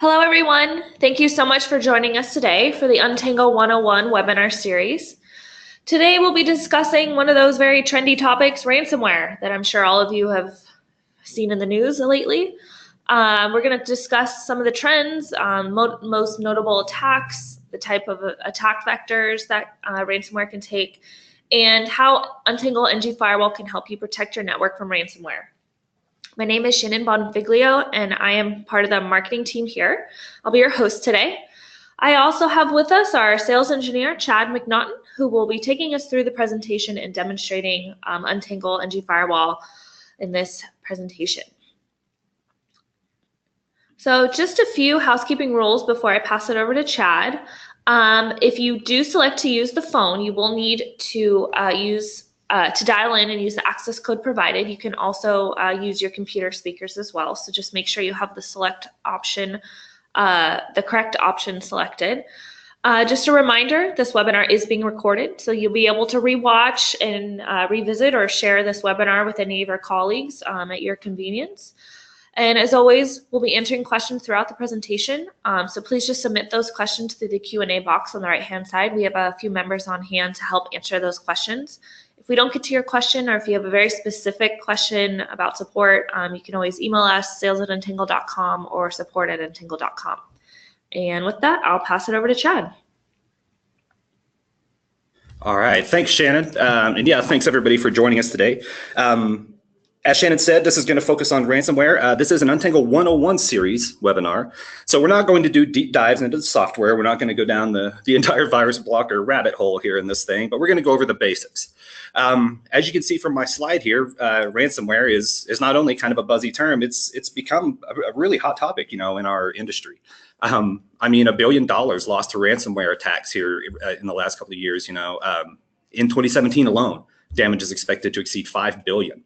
Hello, everyone. Thank you so much for joining us today for the Untangle 101 webinar series. Today, we'll be discussing one of those very trendy topics, ransomware, that I'm sure all of you have seen in the news lately. We're going to discuss some of the trends, most notable attacks, the type of attack vectors that ransomware can take, and how Untangle NG Firewall can help you protect your network from ransomware. My name is Shannon Bonfiglio, and I am part of the marketing team here. I'll be your host today. I also have with us our sales engineer, Chad McNaughton, who will be taking us through the presentation and demonstrating Untangle NG Firewall in this presentation. So just a few housekeeping rules before I pass it over to Chad. If you do select to use the phone, you will need to dial in and use the access code provided. You can also use your computer speakers as well. So just make sure you have the select option, the correct option selected. Just a reminder, this webinar is being recorded, so you'll be able to rewatch and revisit or share this webinar with any of your colleagues at your convenience. And as always, we'll be answering questions throughout the presentation. So please just submit those questions through the Q&A box on the right-hand side. We have a few members on hand to help answer those questions. If we don't get to your question, or if you have a very specific question about support, you can always email us, sales@untangle.com or support@untangle.com. And with that, I'll pass it over to Chad. All right, thanks, Shannon. And yeah, thanks everybody for joining us today. As Shannon said, this is going to focus on ransomware. This is an Untangle 101 series webinar. So we're not going to do deep dives into the software. We're not going to go down the entire virus blocker rabbit hole here in this thing, but we're going to go over the basics. As you can see from my slide here, ransomware is not only kind of a buzzy term, it's become a really hot topic, in our industry. I mean, $1 billion lost to ransomware attacks here in the last couple of years, in 2017 alone. Damage is expected to exceed $5 billion.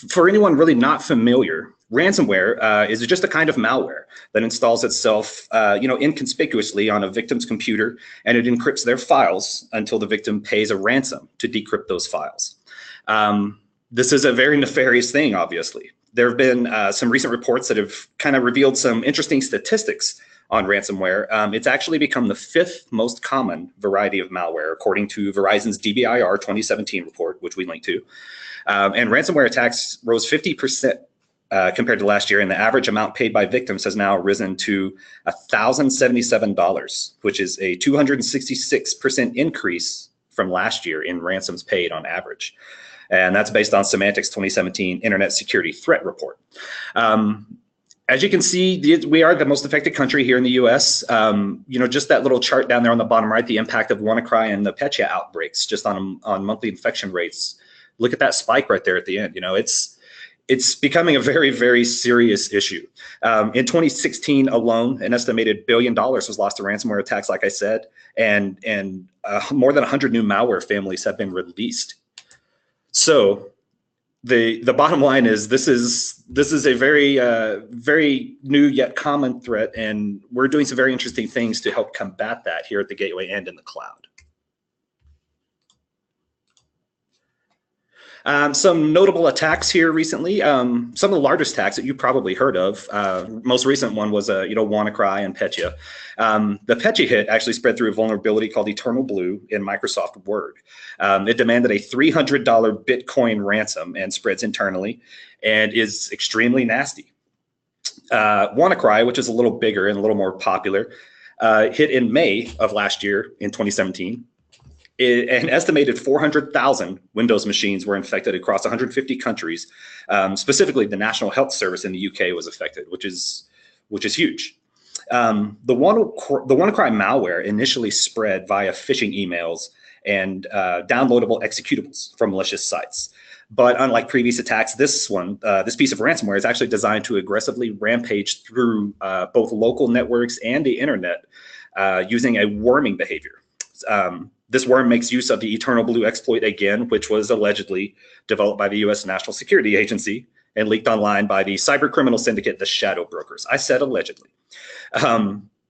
For anyone really not familiar, ransomware is just a kind of malware that installs itself, inconspicuously on a victim's computer, and it encrypts their files until the victim pays a ransom to decrypt those files. This is a very nefarious thing, obviously. There have been some recent reports that have kind of revealed some interesting statistics on ransomware. It's actually become the 5th most common variety of malware, according to Verizon's DBIR 2017 report, which we linked to. And ransomware attacks rose 50% compared to last year, and the average amount paid by victims has now risen to $1,077, which is a 266% increase from last year in ransoms paid on average. And that's based on Symantec's 2017 Internet Security Threat Report. As you can see, we are the most affected country here in the US. Just that little chart down there on the bottom right, the impact of WannaCry and the Petya outbreaks just on monthly infection rates. Look at that spike right there at the end. It's becoming a very, very serious issue. In 2016 alone, an estimated $1 billion was lost to ransomware attacks, like I said, and more than 100 new malware families have been released. So the bottom line is this is a very very new yet common threat, and we're doing some very interesting things to help combat that here at the Gateway and in the cloud. Some notable attacks here recently. Some of the largest attacks that you probably heard of. Most recent one was WannaCry and Petya. The Petya hit actually spread through a vulnerability called Eternal Blue in Microsoft Word. It demanded a $300 Bitcoin ransom and spreads internally, and is extremely nasty. WannaCry, which is a little bigger and a little more popular, hit in May of last year in 2017. An estimated 400,000 Windows machines were infected across 150 countries. Specifically, the National Health Service in the UK was affected, which is huge. The WannaCry malware initially spread via phishing emails and downloadable executables from malicious sites. But unlike previous attacks, this piece of ransomware is actually designed to aggressively rampage through both local networks and the internet using a worming behavior. This worm makes use of the Eternal Blue exploit again, which was allegedly developed by the US National Security Agency and leaked online by the cybercriminal syndicate, the Shadow Brokers. I said allegedly.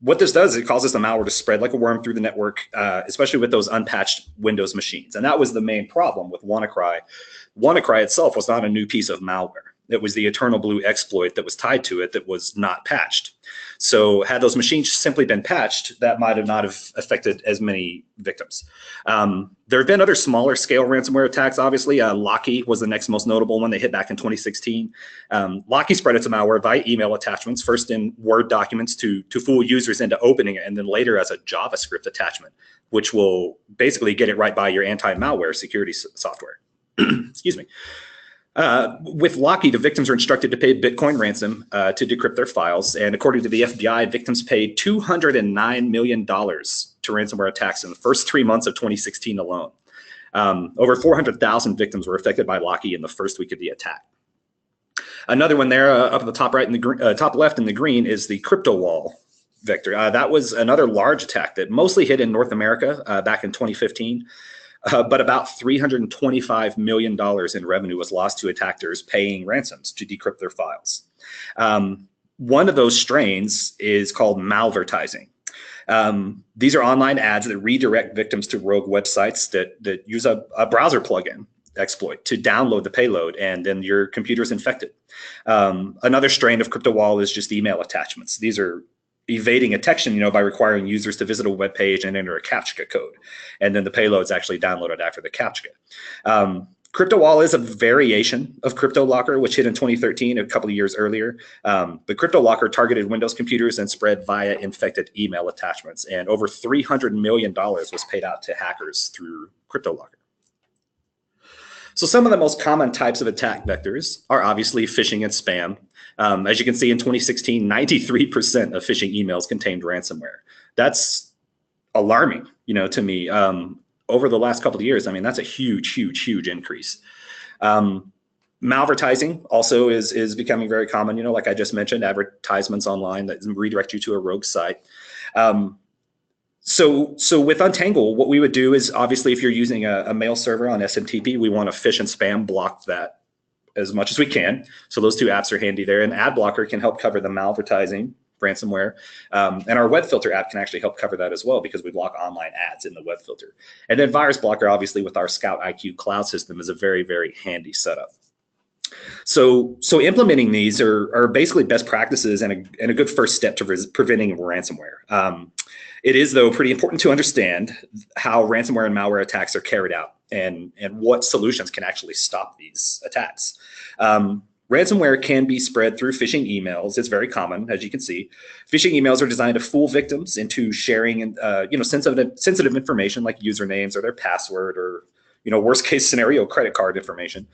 What this does, it causes the malware to spread like a worm through the network, especially with those unpatched Windows machines. And that was the main problem with WannaCry. WannaCry itself was not a new piece of malware. It was the Eternal Blue exploit that was tied to it that was not patched. So had those machines simply been patched, that might have not have affected as many victims. There have been other smaller scale ransomware attacks, obviously. Locky was the next most notable one that hit back in 2016. Locky spread its malware via email attachments, first in Word documents to fool users into opening it, and then later as a JavaScript attachment, which will basically get it right by your anti-malware security software. Excuse me. With Locky, the victims are instructed to pay Bitcoin ransom to decrypt their files. And according to the FBI, victims paid $209 million to ransomware attacks in the first 3 months of 2016 alone. Over 400,000 victims were affected by Locky in the first week of the attack. Another one there up at the top right in the top left in the green is the CryptoWall vector. That was another large attack that mostly hit in North America back in 2015. But about $325 million in revenue was lost to attackers paying ransoms to decrypt their files. One of those strains is called malvertising. These are online ads that redirect victims to rogue websites that use a browser plugin exploit to download the payload, and then your computer's infected. Another strain of CryptoWall is just email attachments. These are evading detection, by requiring users to visit a web page and enter a CAPTCHA code, and then the payload is actually downloaded after the CAPTCHA. CryptoWall is a variation of CryptoLocker, which hit in 2013, a couple of years earlier. But CryptoLocker targeted Windows computers and spread via infected email attachments, and over $300 million was paid out to hackers through CryptoLocker. So some of the most common types of attack vectors are obviously phishing and spam. As you can see in 2016, 93% of phishing emails contained ransomware. That's alarming, to me. Over the last couple of years, that's a huge, huge, huge increase. Malvertising also is becoming very common, like I just mentioned, advertisements online that redirect you to a rogue site. So with Untangle, what we would do is, obviously, if you're using a mail server on SMTP, we want to phish and spam block that as much as we can. So those two apps are handy there. And AdBlocker can help cover the malvertising ransomware. And our web filter app can actually help cover that as well, because we block online ads in the web filter. And then Virus Blocker, obviously, with our Scout IQ cloud system, is a very, very handy setup. So implementing these are basically best practices and a good first step to preventing ransomware. It is, though, pretty important to understand how ransomware and malware attacks are carried out and what solutions can actually stop these attacks. Ransomware can be spread through phishing emails. It's very common, as you can see. Phishing emails are designed to fool victims into sharing sensitive information like usernames or their password, or worst case scenario, credit card information.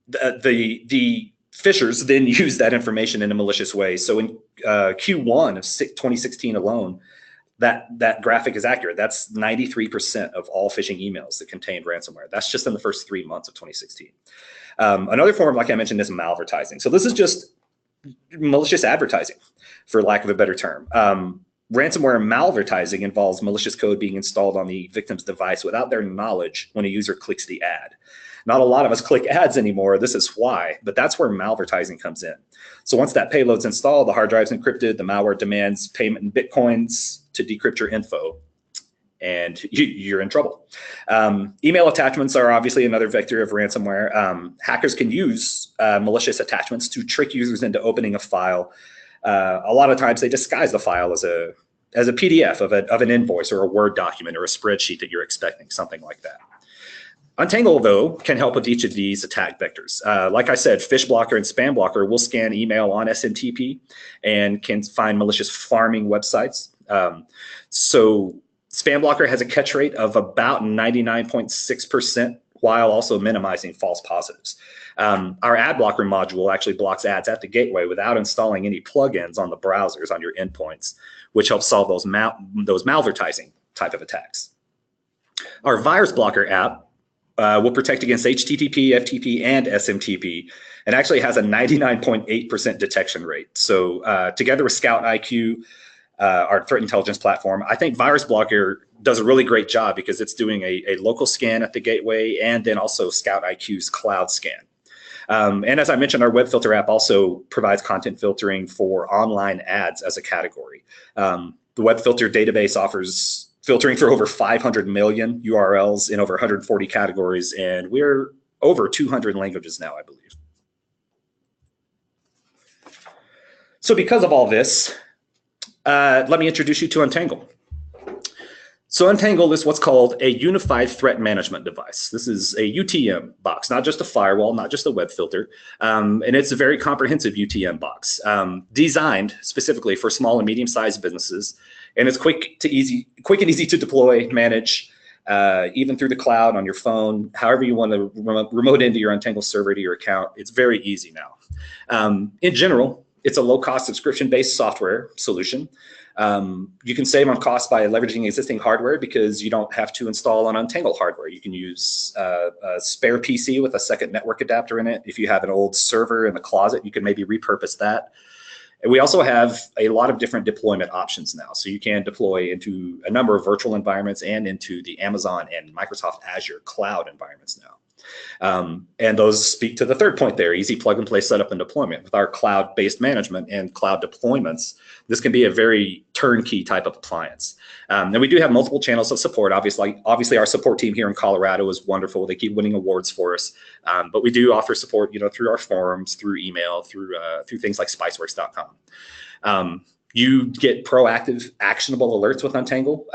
The phishers then use that information in a malicious way. So in Q1 of 2016 alone, that graphic is accurate. That's 93% of all phishing emails that contained ransomware. That's just in the first 3 months of 2016. Another form, like I mentioned, is malvertising. So this is just malicious advertising, for lack of a better term. Ransomware malvertising involves malicious code being installed on the victim's device without their knowledge when a user clicks the ad. Not a lot of us click ads anymore. This is why, but that's where malvertising comes in. So once that payload's installed, the hard drive's encrypted, the malware demands payment in Bitcoins to decrypt your info, and you're in trouble. Email attachments are obviously another vector of ransomware. Hackers can use malicious attachments to trick users into opening a file. A lot of times they disguise the file as a PDF of an invoice or a Word document or a spreadsheet that you're expecting, something like that. Untangle, though, can help with each of these attack vectors. Like I said, Phish Blocker and Spam Blocker will scan email on SMTP and can find malicious farming websites. So Spam Blocker has a catch rate of about 99.6%, while also minimizing false positives. Our ad blocker module actually blocks ads at the gateway without installing any plugins on the browsers on your endpoints, which helps solve those malvertising type of attacks. Our Virus Blocker app will protect against HTTP, FTP, and SMTP, and actually has a 99.8% detection rate. So together with Scout IQ, our threat intelligence platform, I think Virus Blocker does a really great job, because it's doing a local scan at the gateway and then also Scout IQ's cloud scan. And as I mentioned, our web filter app also provides content filtering for online ads as a category. The web filter database offers filtering for over 500 million URLs in over 140 categories, and we're over 200 languages now, I believe. So because of all this, let me introduce you to Untangle. So Untangle is what's called a unified threat management device. This is a UTM box, not just a firewall, not just a web filter, and it's a very comprehensive UTM box designed specifically for small and medium-sized businesses, and it's quick and easy to deploy, manage, even through the cloud on your phone, however you want to remote into your Untangle server to your account. It's very easy now. In general, it's a low-cost subscription-based software solution. You can save on cost by leveraging existing hardware because you don't have to install an Untangle hardware. You can use a spare PC with a second network adapter in it. If you have an old server in the closet, you can maybe repurpose that. And we also have a lot of different deployment options now. So you can deploy into a number of virtual environments and into the Amazon and Microsoft Azure cloud environments now. And those speak to the third point there, easy plug and play setup and deployment. With our cloud-based management and cloud deployments, this can be a very turnkey type of appliance. And we do have multiple channels of support. Obviously our support team here in Colorado is wonderful. They keep winning awards for us. But we do offer support, through our forums, through email, through things like spiceworks.com. You get proactive, actionable alerts with Untangle.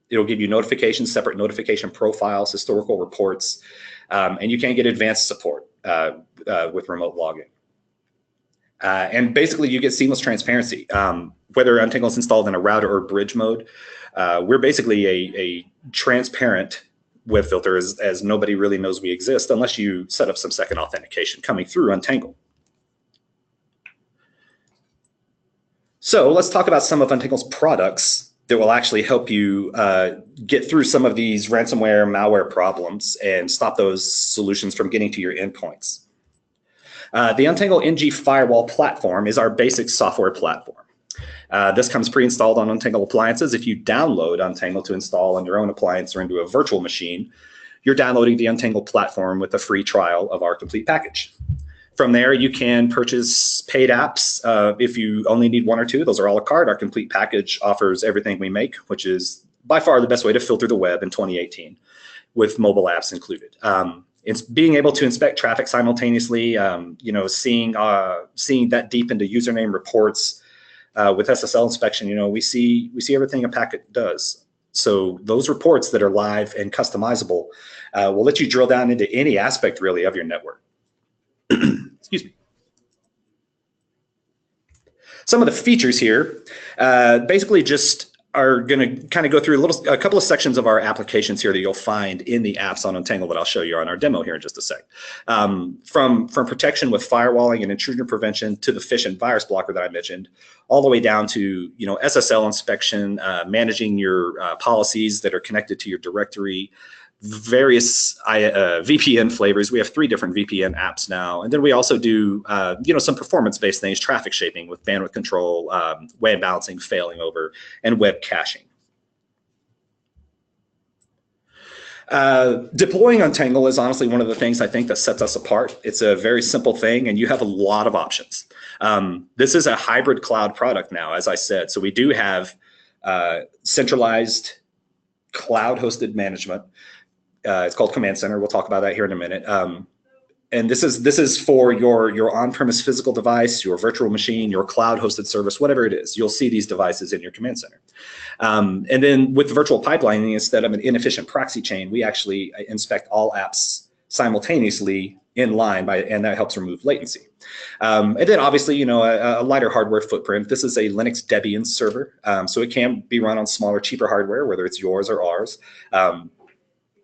It'll give you notifications, separate notification profiles, historical reports, and you can get advanced support with remote login. And basically, you get seamless transparency. Whether Untangle is installed in a router or bridge mode, we're basically a transparent web filter as nobody really knows we exist unless you set up some second authentication coming through Untangle. So let's talk about some of Untangle's products that will actually help you get through some of these ransomware, malware problems and stop those solutions from getting to your endpoints. The Untangle NG Firewall Platform is our basic software platform. This comes pre-installed on Untangle appliances. If you download Untangle to install on your own appliance or into a virtual machine, you're downloading the Untangle platform with a free trial of our complete package. From there, you can purchase paid apps if you only need one or two. Those are a la carte. Our complete package offers everything we make, which is by far the best way to filter the web in 2018, with mobile apps included. It's being able to inspect traffic simultaneously, seeing that deep into username reports with SSL inspection. We see everything a packet does. So those reports that are live and customizable will let you drill down into any aspect really of your network. Excuse me. Some of the features here basically just are going to kind of go through a couple of sections of our applications here that you'll find in the apps on Untangle that I'll show you on our demo here in just a sec. From protection with firewalling and intrusion prevention to the phish and virus blocker that I mentioned, all the way down to SSL inspection, managing your policies that are connected to your directory, various VPN flavors. We have 3 different VPN apps now. And then we also do, some performance-based things, traffic shaping with bandwidth control, WAN balancing, failing over, and web caching. Deploying Untangle is honestly one of the things I think that sets us apart. It's a very simple thing, and you have a lot of options. This is a hybrid cloud product now, as I said. So we do have centralized cloud-hosted management. It's called Command Center. We'll talk about that here in a minute. And this is for your on-premise physical device, your virtual machine, your cloud-hosted service, whatever it is. You'll see these devices in your Command Center. And then with virtual pipelining, instead of an inefficient proxy chain, we actually inspect all apps simultaneously in line, and that helps remove latency. And then obviously, a lighter hardware footprint. This is a Linux Debian server, so it can be run on smaller, cheaper hardware, whether it's yours or ours.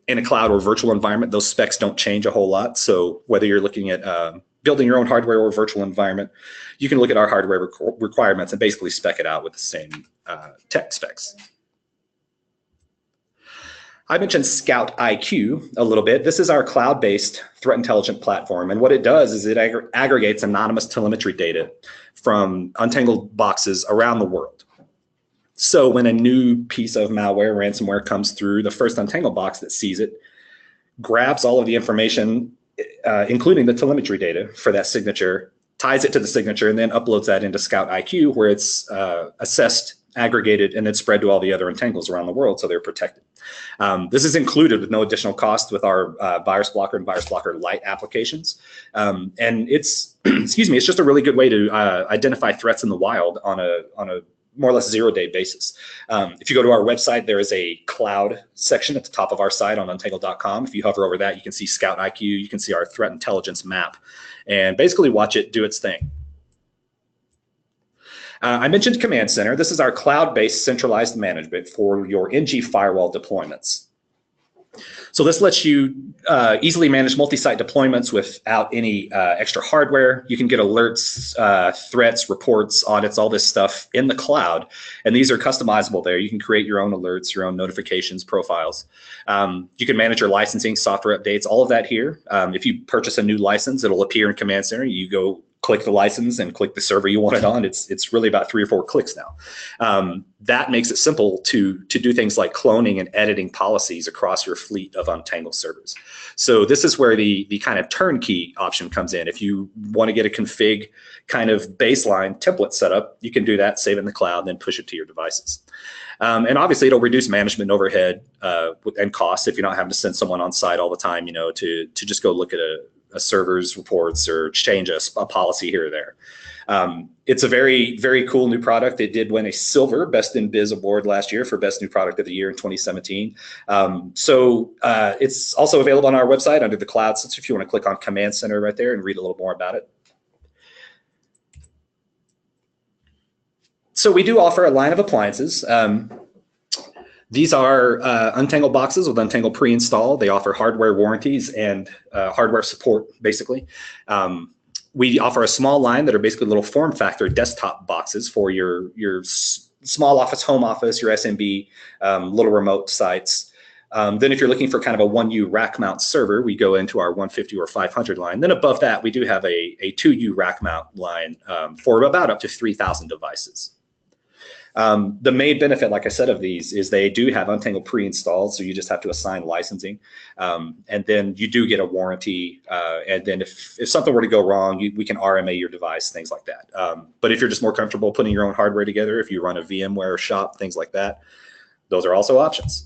In a cloud or virtual environment, those specs don't change a whole lot. So whether you're looking at building your own hardware or virtual environment, you can look at our hardware requirements and basically spec it out with the same tech specs. I mentioned Scout IQ a little bit. This is our cloud-based threat intelligence platform. And what it does is it aggregates anonymous telemetry data from Untangled boxes around the world. So when a new piece of malware, ransomware comes through, the first Untangle box that sees it grabs all of the information, including the telemetry data for that signature, ties it to the signature, and then uploads that into Scout IQ, where it's assessed aggregated, and then spread to all the other Untangles around the world so they're protected. This is included with no additional cost with our Virus Blocker and Virus Blocker Lite applications. And it's, excuse me, it's just a really good way to identify threats in the wild on a more or less 0-day basis. If you go to our website, there is a cloud section at the top of our site on untangle.com. If you hover over that, you can see Scout IQ, you can see our threat intelligence map, and basically watch it do its thing. I mentioned Command Center. This is our cloud-based centralized management for your NG firewall deployments. So this lets you easily manage multi-site deployments without any extra hardware. You can get alerts, threats, reports, audits, all this stuff in the cloud. And these are customizable there. You can create your own alerts, your own notifications, profiles. You can manage your licensing, software updates, all of that here. If you purchase a new license, it'll appear in Command Center. You go click the license and click the server you want it on. It's really about 3 or 4 clicks now. That makes it simple to do things like cloning and editing policies across your fleet of Untangle servers. So this is where the kind of turnkey option comes in. If you want to get a config kind of baseline template set up, you can do that, save it in the cloud, then push it to your devices. And obviously it'll reduce management overhead and costs if you're not having to send someone on site all the time, you know, to just go look at a server's reports or change a policy here or there. It's a very, very cool new product. It did win a silver Best in Biz award last year for Best New Product of the Year in 2017. It's also available on our website under the cloud. So if you want to click on Command Center right there and read a little more about it. So we do offer a line of appliances. These are Untangle boxes with Untangle pre-installed. They offer hardware warranties and hardware support, basically. We offer a small line that are basically little form factor desktop boxes for your small office, home office, your SMB, little remote sites. Then if you're looking for kind of a 1U rack mount server, we go into our 150 or 500 line. Then above that, we do have a 2U rack mount line for about up to 3,000 devices. The main benefit, like I said, of these is they do have Untangle pre-installed, so you just have to assign licensing, and then you do get a warranty. And then if something were to go wrong, we can RMA your device, things like that. But if you're just more comfortable putting your own hardware together, if you run a VMware shop, things like that, those are also options.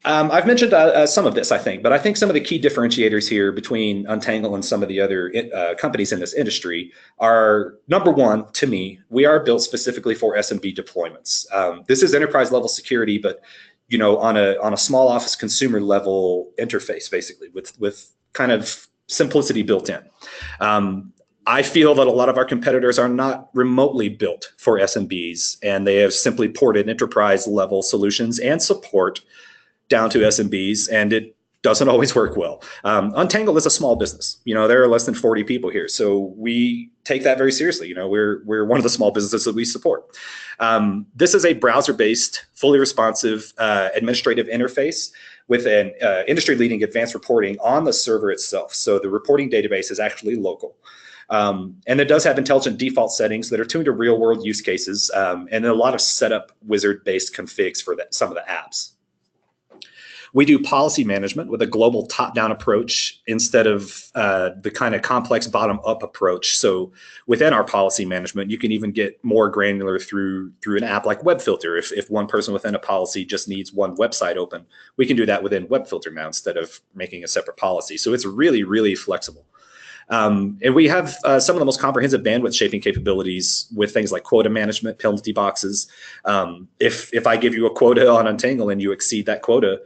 I've mentioned some of this, I think, but I think some of the key differentiators here between Untangle and some of the other companies in this industry are, number one, to me, we are built specifically for SMB deployments. This is enterprise level security, but you know, on a small office consumer level interface, basically, with kind of simplicity built in. I feel that a lot of our competitors are not remotely built for SMBs, and they have simply ported enterprise level solutions and support down to SMBs, and it doesn't always work well. Untangle is a small business. You know, there are less than 40 people here, so we take that very seriously. You know, we're one of the small businesses that we support. This is a browser-based, fully responsive administrative interface with an industry-leading advanced reporting on the server itself. So the reporting database is actually local. And it does have intelligent default settings that are tuned to real-world use cases, and a lot of setup wizard-based configs for some of the apps. We do policy management with a global top-down approach instead of the kind of complex bottom-up approach. So within our policy management, you can even get more granular through an app like WebFilter. If one person within a policy just needs one website open, we can do that within WebFilter now instead of making a separate policy. So it's really, really flexible. And we have some of the most comprehensive bandwidth shaping capabilities with things like quota management, penalty boxes. If I give you a quota on Untangle and you exceed that quota,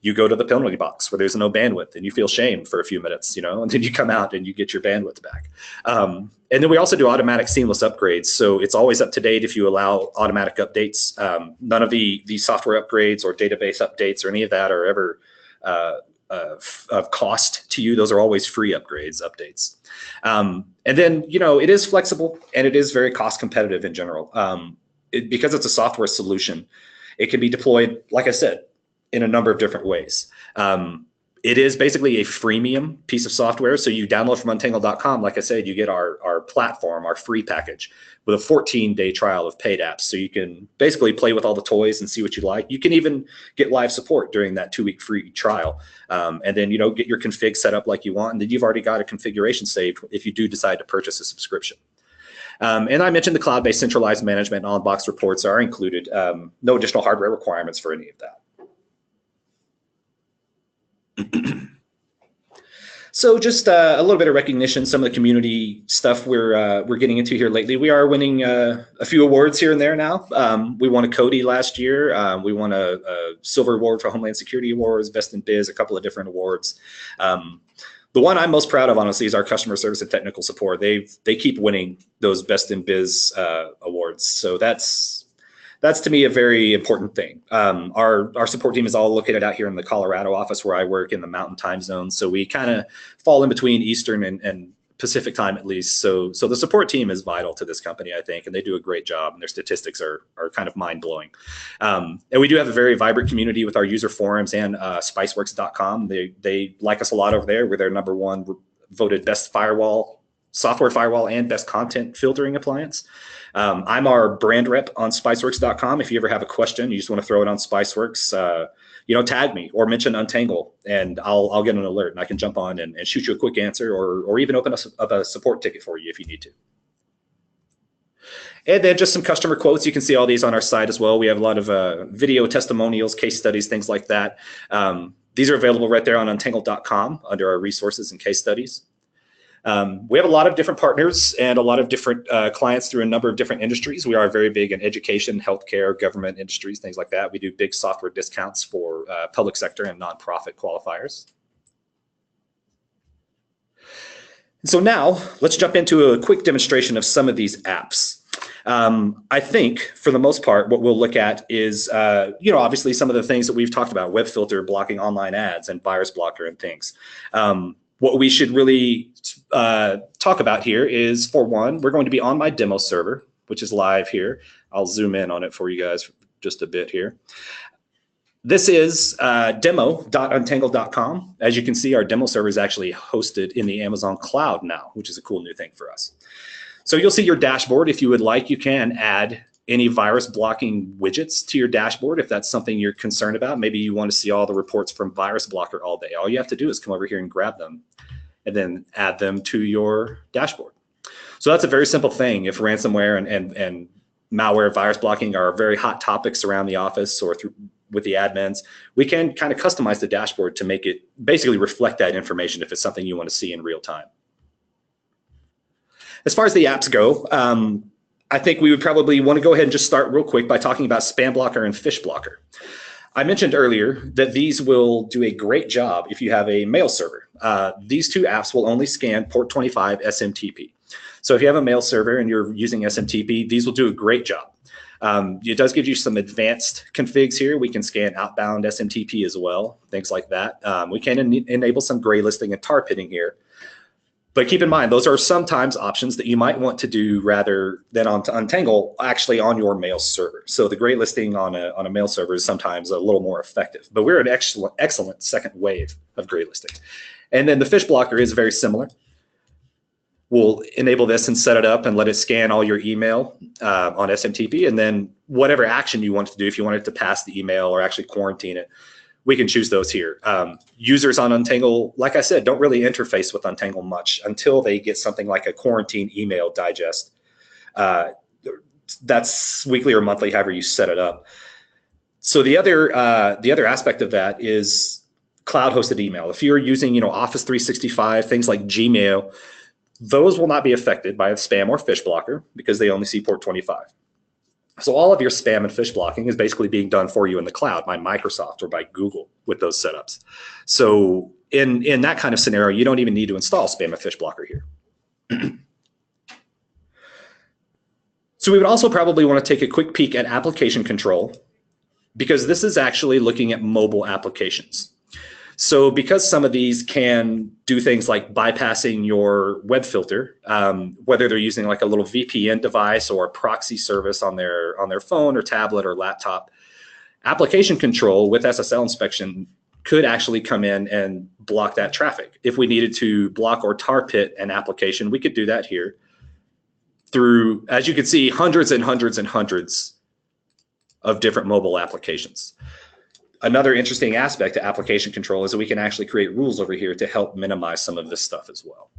you go to the penalty box where there's no bandwidth and you feel shame for a few minutes, you know, and then you come out and you get your bandwidth back. And then we also do automatic seamless upgrades. So it's always up to date if you allow automatic updates. None of the software upgrades or database updates or any of that are ever of cost to you. Those are always free updates. And then, you know, it is flexible and it is very cost competitive in general. Because it's a software solution, it can be deployed, like I said, in a number of different ways. It is basically a freemium piece of software. So you download from untangle.com, like I said, you get our platform, our free package with a 14-day trial of paid apps. So you can basically play with all the toys and see what you like. You can even get live support during that 2-week free trial. And then, you know, get your config set up like you want. And then you've already got a configuration saved if you do decide to purchase a subscription. And I mentioned the cloud-based centralized management and on-box reports are included. No additional hardware requirements for any of that. So just a little bit of recognition, some of the community stuff we're getting into here lately. We are winning a few awards here and there now. We won a Cody last year. We won a Silver Award for Homeland Security Awards, Best in Biz, a couple of different awards. The one I'm most proud of, honestly, is our customer service and technical support. They keep winning those Best in Biz awards. So that's to me a very important thing. Our support team is all located out here in the Colorado office where I work in the Mountain Time Zone. So we kind of fall in between Eastern and Pacific time at least. So the support team is vital to this company, I think, and they do a great job, and their statistics are kind of mind-blowing. And we do have a very vibrant community with our user forums and spiceworks.com. They like us a lot over there. We're their #1 voted best software firewall and best content filtering appliance. I'm our brand rep on spiceworks.com. If you ever have a question, you just want to throw it on Spiceworks, tag me or mention Untangle, and I'll get an alert, and I can jump on and shoot you a quick answer, or even open up a support ticket for you if you need to. And then just some customer quotes. You can see all these on our site as well. We have a lot of video testimonials, case studies, things like that. These are available right there on untangle.com under our resources and case studies. We have a lot of different partners and a lot of different clients through a number of different industries. We are very big in education, healthcare, government industries, things like that. We do big software discounts for public sector and nonprofit qualifiers. So now let's jump into a quick demonstration of some of these apps. I think for the most part, what we'll look at is, obviously some of the things that we've talked about, web filter, blocking online ads, and virus blocker and things. What we should really talk about here is, for one, we're going to be on my demo server, which is live here. I'll zoom in on it for you guys for just a bit here. This is demo.untangle.com. As you can see, our demo server is actually hosted in the Amazon cloud now, which is a cool new thing for us. So you'll see your dashboard. If you would like, you can add any virus blocking widgets to your dashboard if that's something you're concerned about. Maybe you want to see all the reports from Virus Blocker all day. All you have to do is come over here and grab them and then add them to your dashboard. So that's a very simple thing. If ransomware and malware virus blocking are very hot topics around the office or with the admins, we can kind of customize the dashboard to make it basically reflect that information if it's something you want to see in real time. As far as the apps go, I think we would probably want to go ahead and just start real quick by talking about Spam Blocker and Fish Blocker. I mentioned earlier that these will do a great job if you have a mail server. These two apps will only scan port 25 SMTP. So if you have a mail server and you're using SMTP, these will do a great job. It does give you some advanced configs here. We can scan outbound SMTP as well, things like that. We can enable some gray listing and tar pitting here. But keep in mind, those are sometimes options that you might want to do rather than on Untangle actually on your mail server. So the gray listing on a mail server is sometimes a little more effective. But we're an excellent second wave of gray listing. And then the Fish Blocker is very similar. We'll enable this and set it up and let it scan all your email on SMTP. And then whatever action you want to do, if you wanted to pass the email or actually quarantine it, we can choose those here. Users on Untangle, like I said, don't really interface with Untangle much until they get something like a quarantine email digest. That's weekly or monthly, however you set it up. So the other aspect of that is cloud-hosted email. If you're using, Office 365, things like Gmail, those will not be affected by a spam or fish blocker because they only see port 25. So all of your spam and fish blocking is basically being done for you in the cloud by Microsoft or by Google with those setups. So in that kind of scenario, you don't even need to install spam and fish blocker here. So we would also probably want to take a quick peek at application control, because this is actually looking at mobile applications. So because some of these can do things like bypassing your web filter, whether they're using like a little VPN device or a proxy service on their phone or tablet or laptop, application control with SSL inspection could actually come in and block that traffic. If we needed to block or tar pit an application, we could do that here through, as you can see, hundreds and hundreds and hundreds of different mobile applications. Another interesting aspect to application control is that we can actually create rules over here to help minimize some of this stuff as well.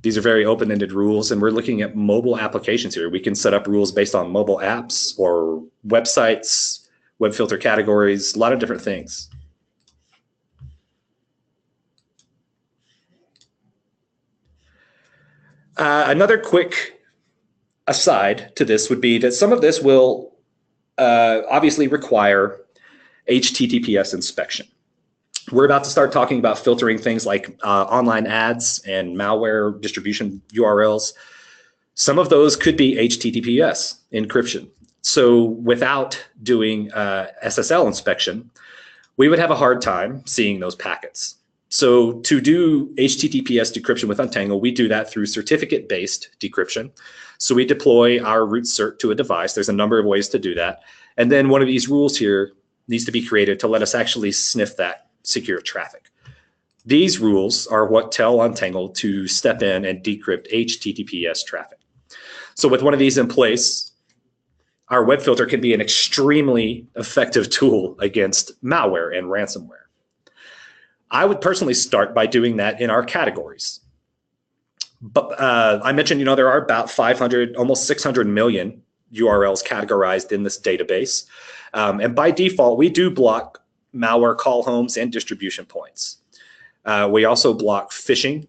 These are very open-ended rules, and we're looking at mobile applications here. We can set up rules based on mobile apps or websites, web filter categories, a lot of different things. Another quick aside to this would be that some of this will obviously require HTTPS inspection. We're about to start talking about filtering things like online ads and malware distribution URLs. Some of those could be HTTPS encryption. So without doing SSL inspection, we would have a hard time seeing those packets. So to do HTTPS decryption with Untangle, we do that through certificate-based decryption. So we deploy our root cert to a device. There's a number of ways to do that. And then one of these rules here needs to be created to let us actually sniff that secure traffic. These rules are what tell Untangle to step in and decrypt HTTPS traffic. So with one of these in place, our web filter can be an extremely effective tool against malware and ransomware. I would personally start by doing that in our categories. But I mentioned, there are about 500, almost 600 million URLs categorized in this database. And by default, we do block malware call homes and distribution points. We also block phishing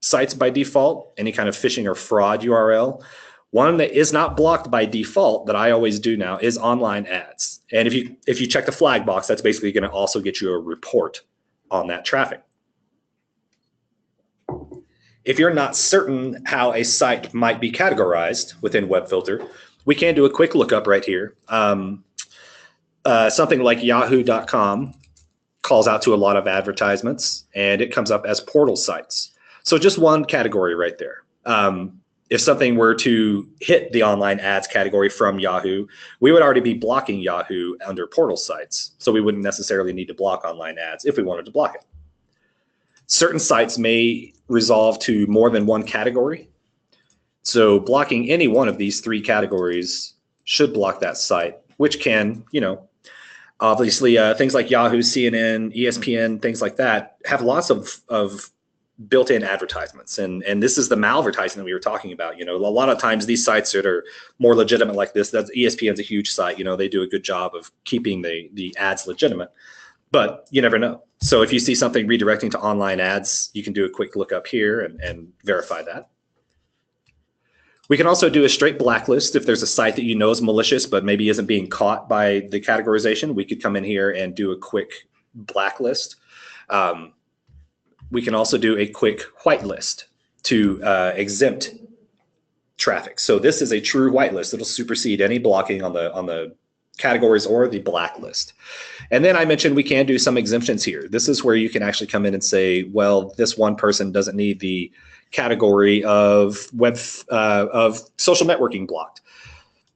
sites by default, any kind of phishing or fraud URL. One that is not blocked by default that I always do now is online ads. And if you check the flag box, that's basically going to also get you a report on that traffic. If you're not certain how a site might be categorized within web filter, we can do a quick lookup right here. Something like yahoo.com calls out to a lot of advertisements, and it comes up as portal sites. So just one category right there. If something were to hit the online ads category from Yahoo, we would already be blocking Yahoo under portal sites. So we wouldn't necessarily need to block online ads if we wanted to block it. Certain sites may resolve to more than one category. So blocking any one of these three categories should block that site, which can, obviously things like Yahoo, CNN, ESPN, things like that have lots of built-in advertisements. And this is the malvertising that we were talking about. A lot of times these sites that are more legitimate like this, that's ESPN's a huge site, they do a good job of keeping the ads legitimate, but you never know. So if you see something redirecting to online ads, you can do a quick look up here and verify that. We can also do a straight blacklist. If there's a site that is malicious, but maybe isn't being caught by the categorization, we could come in here and do a quick blacklist. We can also do a quick whitelist to exempt traffic. So this is a true whitelist. It'll supersede any blocking on the categories or the blacklist. And then I mentioned we can do some exemptions here. This is where you can actually come in and say, well, this one person doesn't need the category of social networking blocked.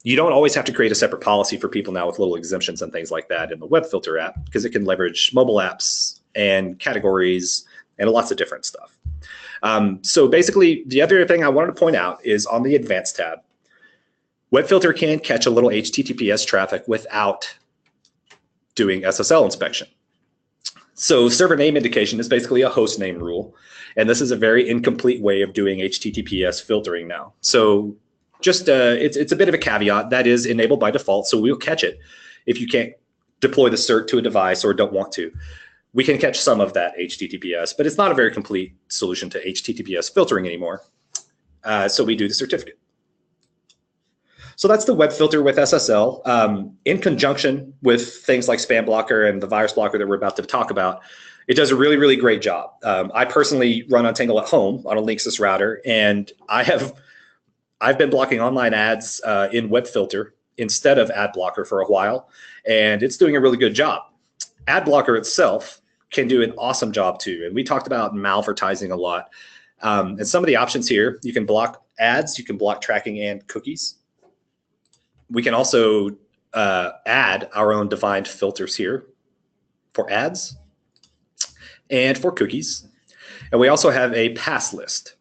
You don't always have to create a separate policy for people now with little exemptions and things like that in the web filter app, because it can leverage mobile apps and categories and lots of different stuff. So basically, the other thing I wanted to point out is on the advanced tab, web filter can catch a little HTTPS traffic without doing SSL inspection. So server name indication is basically a host name rule. And this is a very incomplete way of doing HTTPS filtering now. So just it's a bit of a caveat that is enabled by default. So we'll catch it if you can't deploy the cert to a device or don't want to. We can catch some of that HTTPS, but it's not a very complete solution to HTTPS filtering anymore. So we do the certificate. So that's the web filter with SSL. In conjunction with things like spam blocker and the virus blocker that we're about to talk about, it does a really, really great job. I personally run Untangle at home on a Linksys router, and I've been blocking online ads in web filter instead of ad blocker for a while, and it's doing a really good job. Ad blocker itself can do an awesome job too. And we talked about malvertising a lot. And some of the options here, you can block ads, you can block tracking and cookies. We can also add our own defined filters here for ads and for cookies. And we also have a pass list.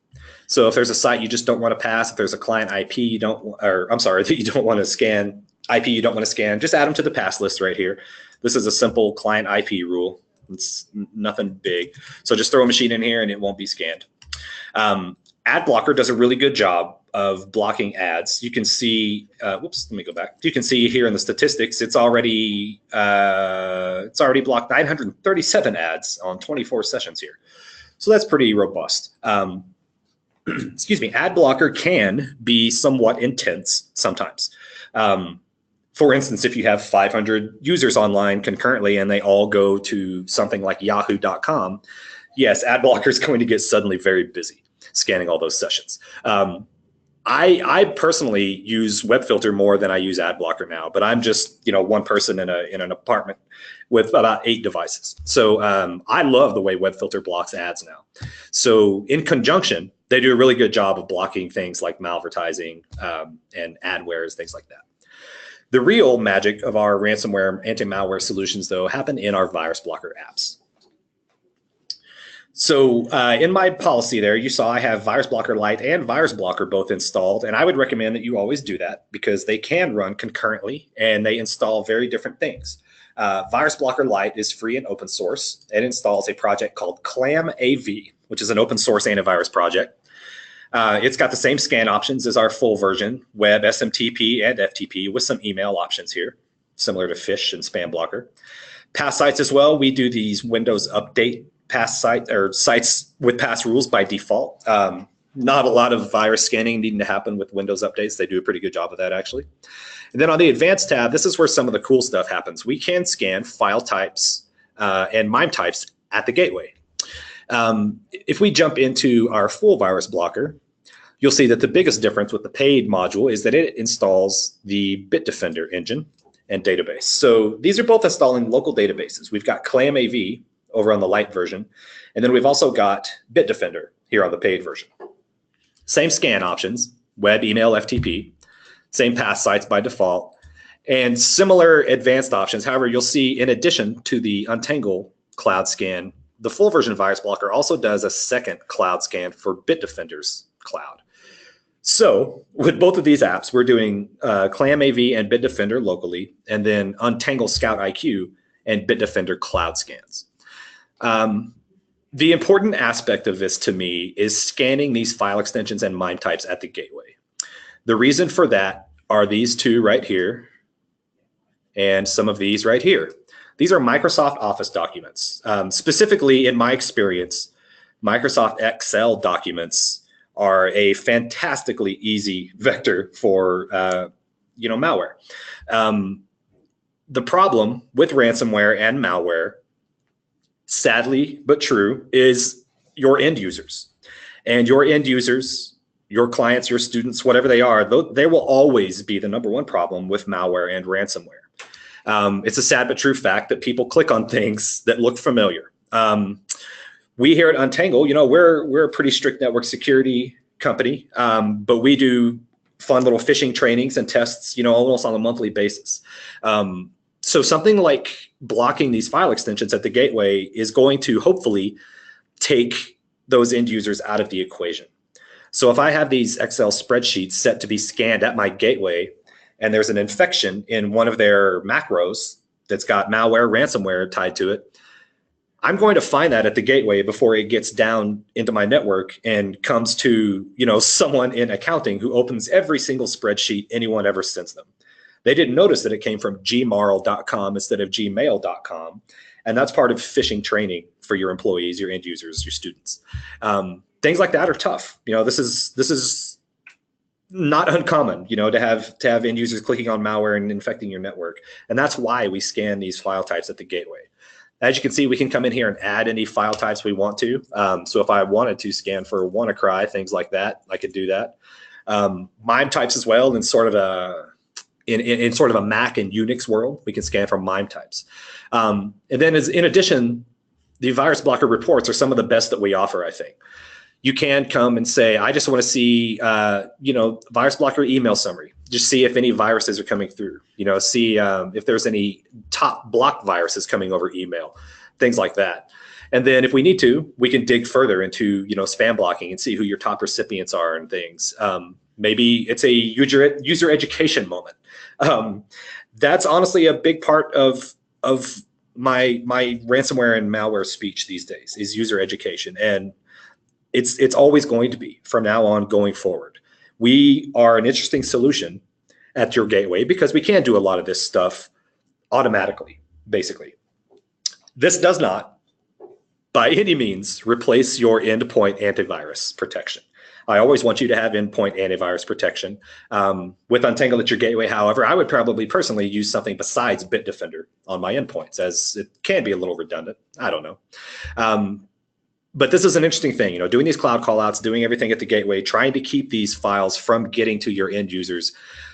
So if there's a site you just don't want to pass, if there's a client IP that you don't want to scan, IP you don't want to scan, just add them to the pass list right here. This is a simple client IP rule. It's nothing big. So just throw a machine in here and it won't be scanned. Ad blocker does a really good job of blocking ads. You can see, whoops, let me go back. You can see here in the statistics, it's already blocked 937 ads on 24 sessions here. So that's pretty robust. Excuse me, ad blocker can be somewhat intense sometimes. For instance, if you have 500 users online concurrently and they all go to something like yahoo.com, yes, ad blocker is going to get suddenly very busy scanning all those sessions. I personally use web filter more than I use ad blocker now, but I'm just one person in an apartment with about 8 devices. So I love the way web filter blocks ads now. So in conjunction, they do a really good job of blocking things like malvertising and adwares, things like that. The real magic of our ransomware anti-malware solutions, though, happen in our virus blocker apps. So in my policy there, you saw I have Virus Blocker Lite and Virus Blocker both installed, and I would recommend that you always do that because they can run concurrently and they install very different things. Virus Blocker Lite is free and open source. It installs a project called ClamAV, which is an open source antivirus project. It's got the same scan options as our full version, web, SMTP, and FTP with some email options here, similar to Phish and Spam Blocker. Pass sites as well, we do these Windows Update pass site or sites with pass rules by default. Not a lot of virus scanning needing to happen with Windows updates. They do a pretty good job of that, actually. And then on the advanced tab, this is where some of the cool stuff happens. We can scan file types and MIME types at the gateway. If we jump into our full virus blocker, you'll see that the biggest difference with the paid module is that it installs the Bitdefender engine and database. So these are both installing local databases. We've got ClamAV over on the Lite version, and then we've also got Bitdefender here on the paid version. Same scan options, web, email, FTP, same pass sites by default, and similar advanced options. However, you'll see in addition to the Untangle cloud scan, the full version of Virus Blocker also does a second cloud scan for Bitdefender's cloud. So with both of these apps, we're doing ClamAV and Bitdefender locally, and then Untangle Scout IQ and Bitdefender cloud scans. The important aspect of this to me is scanning these file extensions and MIME types at the gateway. The reason for that are these two right here and some of these right here. These are Microsoft Office documents. Specifically, in my experience, Microsoft Excel documents are a fantastically easy vector for malware. The problem with ransomware and malware, sadly but true, is your end users. And your end users, your clients, your students, whatever they are, they will always be the #1 problem with malware and ransomware. It's a sad but true fact that people click on things that look familiar. We here at Untangle, we're a pretty strict network security company, but we do fun little phishing trainings and tests, almost on a monthly basis. So something like blocking these file extensions at the gateway is going to hopefully take those end users out of the equation. So if I have these Excel spreadsheets set to be scanned at my gateway, and there's an infection in one of their macros that's got malware, ransomware tied to it, I'm going to find that at the gateway before it gets down into my network and comes to someone in accounting who opens every single spreadsheet anyone ever sends them. They didn't notice that it came from gmarl.com instead of gmail.com. And that's part of phishing training for your employees, your end users, your students. Things like that are tough. This is not uncommon, to have end users clicking on malware and infecting your network. And that's why we scan these file types at the gateway. As you can see, we can come in here and add any file types we want to. So if I wanted to scan for WannaCry, things like that, I could do that. MIME types as well, in sort of a Mac and Unix world, we can scan for MIME types. And then in addition, the virus blocker reports are some of the best that we offer, I think. You can come and say, I just want to see, virus blocker email summary. Just see if any viruses are coming through. See if there's any top blocked viruses coming over email, things like that. And then if we need to, we can dig further into, spam blocking and see who your top recipients are and things. Maybe it's a user education moment. That's honestly a big part of my ransomware and malware speech these days is user education. And It's always going to be from now on going forward. We are an interesting solution at your gateway because we can do a lot of this stuff automatically, basically. This does not, by any means, replace your endpoint antivirus protection. I always want you to have endpoint antivirus protection. With Untangle at your gateway, however, I would probably personally use something besides Bitdefender on my endpoints, as it can be a little redundant. I don't know. But this is an interesting thing, you know, doing these cloud callouts, doing everything at the gateway, trying to keep these files from getting to your end users,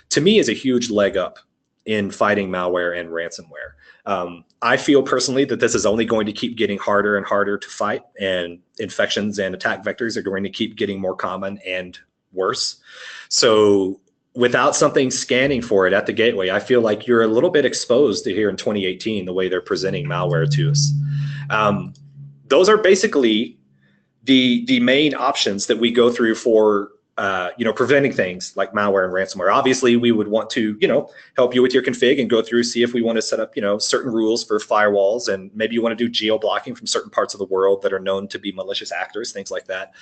to me is a huge leg up in fighting malware and ransomware. I feel personally that this is only going to keep getting harder and harder to fight, and infections and attack vectors are going to keep getting more common and worse. So without something scanning for it at the gateway, I feel like you're a little bit exposed to here in 2018, the way they're presenting malware to us. Those are basically the main options that we go through for preventing things like malware and ransomware. Obviously, we would want to help you with your config and go through, see if we want to set up certain rules for firewalls, and maybe you want to do geo blocking from certain parts of the world that are known to be malicious actors, things like that.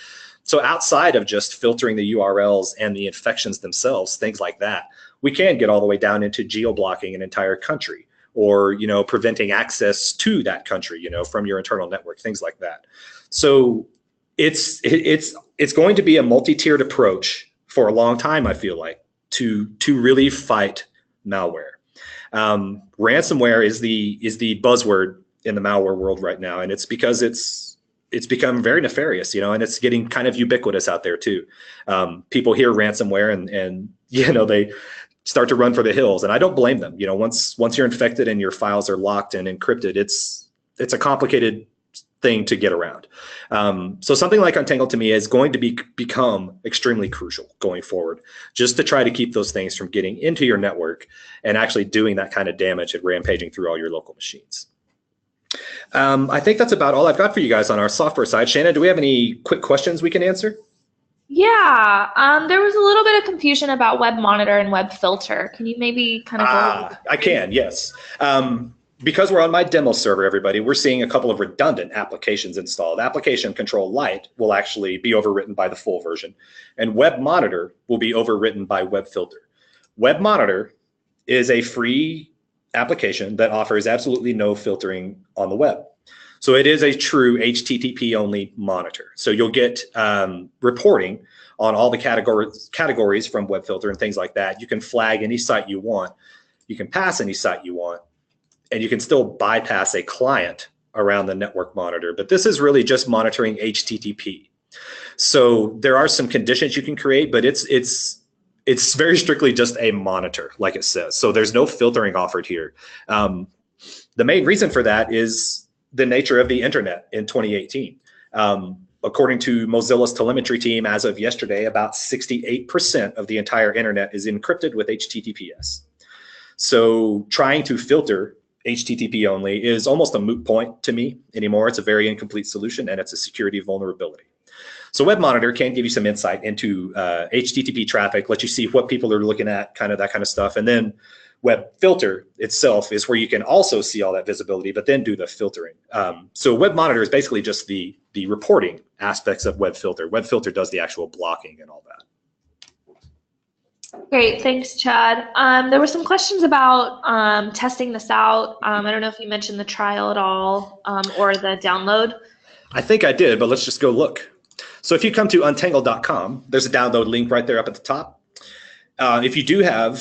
So outside of just filtering the URLs and the infections themselves, things like that, we can get all the way down into geo blocking an entire country, or preventing access to that country from your internal network, things like that. So it's going to be a multi-tiered approach for a long time, I feel like, to really fight malware. Ransomware is the buzzword in the malware world right now, and it's because it's become very nefarious, and it's getting kind of ubiquitous out there too. People hear ransomware and they start to run for the hills, and I don't blame them. Once you're infected and your files are locked and encrypted, it's a complicated thing to get around. So something like Untangle to me is going to become extremely crucial going forward, just to try to keep those things from getting into your network and actually doing that kind of damage and rampaging through all your local machines. I think that's about all I've got for you guys on our software side. Shannon, do we have any quick questions we can answer? Yeah, there was a little bit of confusion about Web Monitor and Web Filter. Can you maybe kind of go over? I can, yes. Because we're on my demo server, everybody, we're seeing a couple of redundant applications installed. Application Control Lite will actually be overwritten by the full version, and Web Monitor will be overwritten by Web Filter. Web Monitor is a free application that offers absolutely no filtering on the web. So it is a true HTTP only monitor. So you'll get reporting on all the categories from Web Filter and things like that. You can flag any site you want. You can pass any site you want. And you can still bypass a client around the network monitor. But this is really just monitoring HTTP. So there are some conditions you can create, but it's very strictly just a monitor, like it says. So there's no filtering offered here. The main reason for that is the nature of the internet in 2018. According to Mozilla's telemetry team, as of yesterday, about 68% of the entire internet is encrypted with HTTPS. So trying to filter HTTP only is almost a moot point to me anymore. It's a very incomplete solution, and it's a security vulnerability. So Web Monitor can give you some insight into HTTP traffic, let you see what people are looking at, kind of that kind of stuff. And then Web Filter itself is where you can also see all that visibility, but then do the filtering. So Web Monitor is basically just the reporting aspects of Web Filter. Web Filter does the actual blocking and all that. Great, thanks, Chad. There were some questions about testing this out. I don't know if you mentioned the trial at all or the download. I think I did, but let's just go look. So if you come to untangle.com, there's a download link right there up at the top. If you do have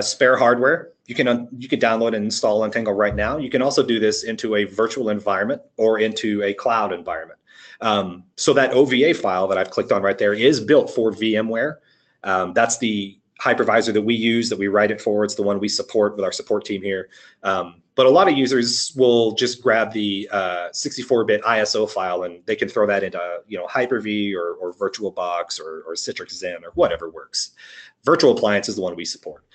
spare hardware, you can download and install Untangle right now. You can also do this into a virtual environment or into a cloud environment. So that OVA file that I've clicked on right there is built for VMware. That's the hypervisor that we use, that we write it for. It's the one we support with our support team here. But a lot of users will just grab the 64-bit ISO file, and they can throw that into Hyper-V or VirtualBox or Citrix Zen or whatever works. Virtual Appliance is the one we support.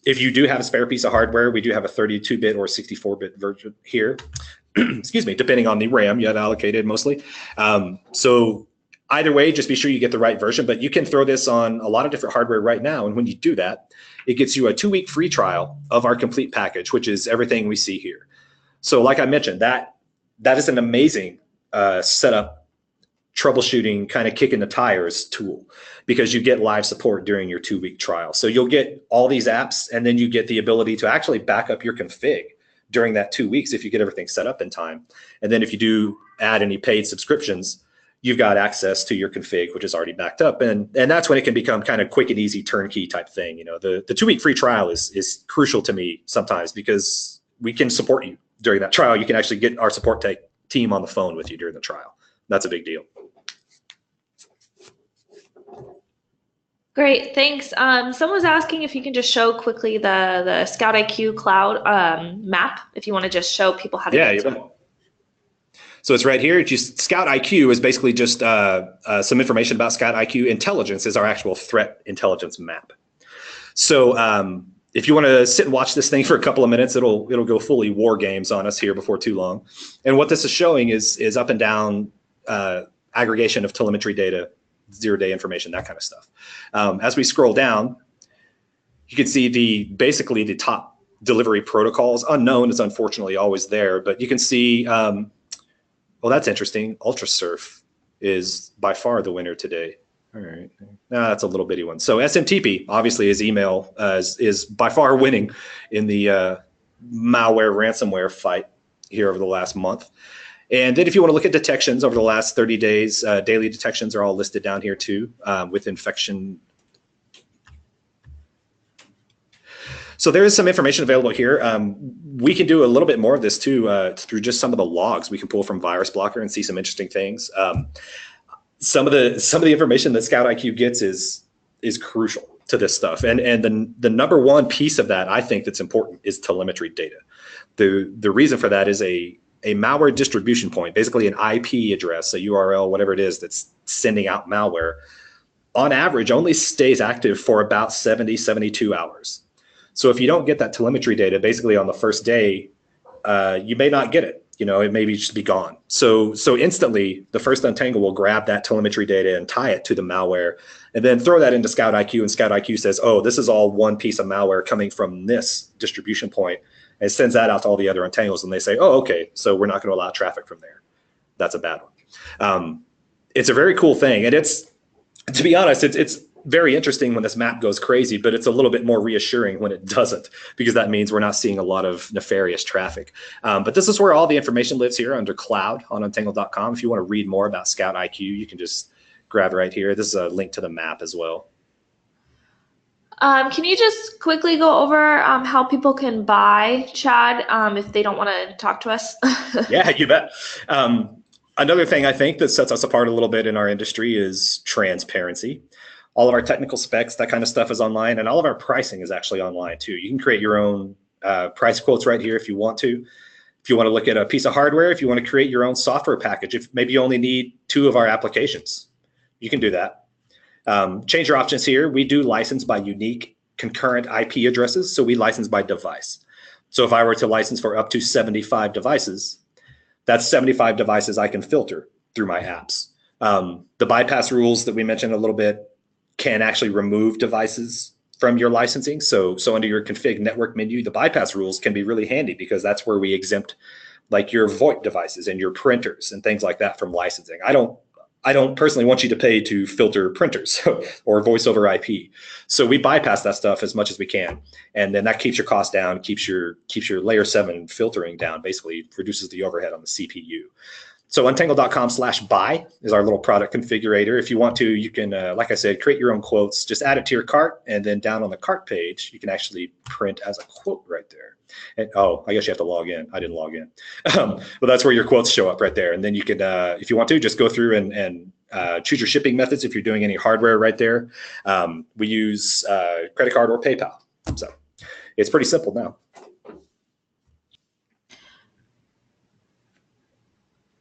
If you do have a spare piece of hardware, we do have a 32-bit or 64-bit version here. Excuse me, depending on the RAM you have allocated mostly. So either way, just be sure you get the right version, but you can throw this on a lot of different hardware right now. And when you do that, it gets you a 2-week free trial of our complete package, which is everything we see here. So like I mentioned, that is an amazing setup troubleshooting, kind of kicking the tires tool, because you get live support during your 2-week trial. So you'll get all these apps, and then you get the ability to actually back up your config during that 2 weeks if you get everything set up in time. And then if you do add any paid subscriptions, you've got access to your config, which is already backed up. And that's when it can become kind of quick and easy turnkey type thing. You know, the 2-week free trial is crucial to me sometimes, because we can support you during that trial. You can actually get our support team on the phone with you during the trial. That's a big deal. Great, thanks. Someone was asking if you can just show quickly the Scout IQ cloud map, if you want to just show people how to get to it. So it's right here. It's just Scout IQ is basically just some information about Scout IQ. Intelligence is our actual threat intelligence map. So if you want to sit and watch this thing for a couple of minutes, it'll go fully war games on us here before too long. And what this is showing is up and down aggregation of telemetry data, 0-day information, that kind of stuff. As we scroll down, you can see basically the top delivery protocols. Unknown is unfortunately always there, but you can see, well, that's interesting. UltraSurf is by far the winner today. All right, that's a little bitty one. So SMTP, obviously, is email, is by far winning in the malware ransomware fight here over the last month. And then if you want to look at detections over the last 30 days, daily detections are all listed down here too, with infection. So there is some information available here. We can do a little bit more of this too through just some of the logs we can pull from Virus Blocker and see some interesting things. Some of the information that Scout IQ gets is crucial to this stuff. And the number one piece of that, I think, that's important is telemetry data. The reason for that is a malware distribution point, basically an IP address, a URL, whatever it is that's sending out malware, on average only stays active for about 70, 72 hours. So if you don't get that telemetry data basically on the first day, you may not get it. You know, it may just be gone. So instantly, the first Untangle will grab that telemetry data and tie it to the malware, and then throw that into Scout IQ, and Scout IQ says, oh, this is all one piece of malware coming from this distribution point, and it sends that out to all the other Untangles, and they say, oh, okay, so we're not going to allow traffic from there. That's a bad one. It's a very cool thing, and it's, to be honest, it's very interesting when this map goes crazy, but it's a little bit more reassuring when it doesn't, because that means we're not seeing a lot of nefarious traffic. But this is where all the information lives here under cloud on untangle.com. If you want to read more about Scout IQ, you can just grab it right here. This is a link to the map as well. Can you just quickly go over how people can buy, Chad, if they don't want to talk to us? Yeah, you bet. Another thing I think that sets us apart a little bit in our industry is transparency. All of our technical specs, that kind of stuff is online, and all of our pricing is actually online too. You can create your own price quotes right here if you want to. If you want to look at a piece of hardware, if you want to create your own software package, if maybe you only need 2 of our applications, you can do that. Change your options here. We do license by unique concurrent IP addresses, so we license by device. So if I were to license for up to 75 devices, that's 75 devices I can filter through my apps. The bypass rules that we mentioned a little bit can actually remove devices from your licensing. So under your config network menu, the bypass rules can be really handy, because that's where we exempt like your VoIP devices and your printers and things like that from licensing. I don't personally want you to pay to filter printers or voice over IP. So we bypass that stuff as much as we can. And then that keeps your cost down, keeps your layer 7 filtering down, basically reduces the overhead on the CPU. So untangle.com/buy is our little product configurator. If you want to, you can, like I said, create your own quotes, just add it to your cart, and then down on the cart page, you can actually print as a quote right there. And, oh, I guess you have to log in. I didn't log in. But that's where your quotes show up right there. And then you can, if you want to, just go through and choose your shipping methods if you're doing any hardware right there. We use credit card or PayPal. So it's pretty simple now.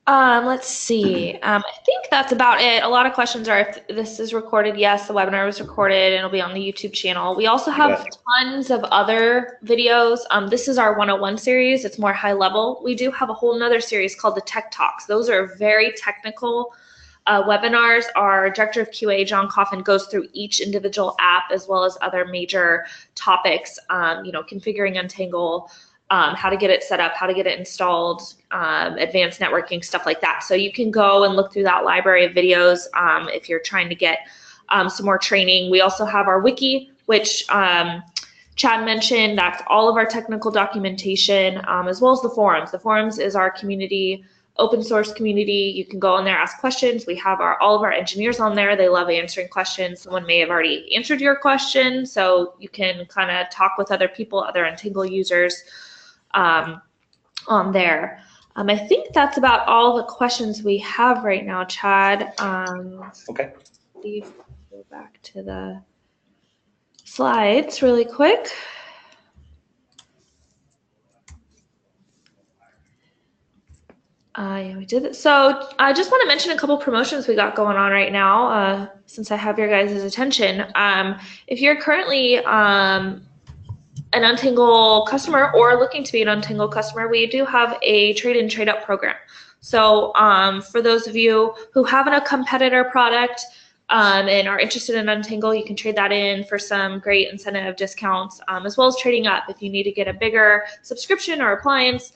Let's see. I think that's about it. A lot of questions are if this is recorded. Yes, the webinar was recorded and it'll be on the YouTube channel. We also have tons of other videos. This is our 101 series. It's more high level. We do have a whole nother series called the Tech Talks. Those are very technical webinars. Our Director of QA, John Coffin, goes through each individual app as well as other major topics, you know, configuring Untangle, how to get it set up, how to get it installed, advanced networking, stuff like that. So you can go and look through that library of videos if you're trying to get some more training. We also have our wiki, which Chad mentioned. That's all of our technical documentation, as well as the forums. The forums is our community, open source community. You can go on there, ask questions. We have all of our engineers on there. They love answering questions. Someone may have already answered your question, so you can kind of talk with other people, other Untangle users on there. I think that's about all the questions we have right now, Chad. Okay. Go back to the slides really quick. Yeah, we did it. So I just want to mention a couple promotions we got going on right now, since I have your guys' attention. If you're currently an Untangle customer or looking to be an Untangle customer, we do have a trade-in, trade-up program. So for those of you who have a competitor product and are interested in Untangle, you can trade that in for some great incentive discounts, as well as trading up. If you need to get a bigger subscription or appliance,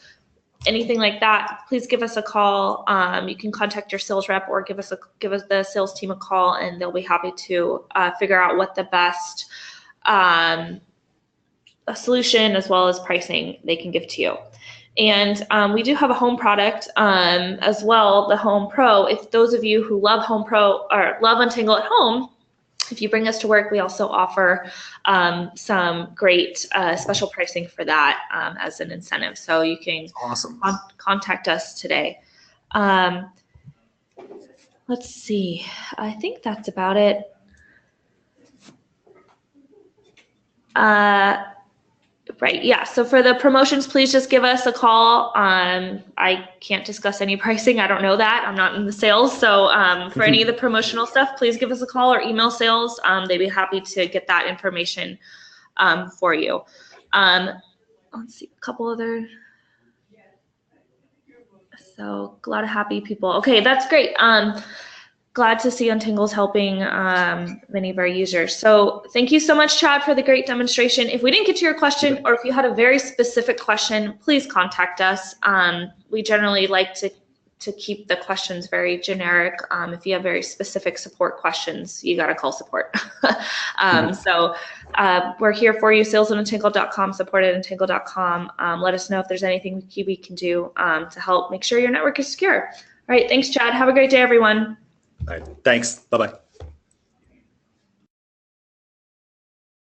anything like that, please give us a call. You can contact your sales rep or give us the sales team a call, and they'll be happy to figure out what the best solution as well as pricing they can give to you. And we do have a home product as well, the Home Pro. If those of you who love Home Pro or love Untangle at home, if you bring us to work, we also offer some great special pricing for that as an incentive. So you can contact us today. Let's see. I think that's about it. Right, yeah, so for the promotions, please just give us a call. I can't discuss any pricing. I don't know that. I'm not in the sales. So for any of the promotional stuff, please give us a call or email sales. They'd be happy to get that information for you. Let's see, a couple other. So a lot of happy people. Okay, that's great. Glad to see Untangle's helping many of our users. So thank you so much, Chad, for the great demonstration. If we didn't get to your question, or if you had a very specific question, please contact us. We generally like to keep the questions very generic. If you have very specific support questions, you got to call support. So we're here for you, sales@untangle.com, support@untangle.com. Let us know if there's anything we can do to help make sure your network is secure. All right, thanks, Chad. Have a great day, everyone. All right, thanks. Bye-bye.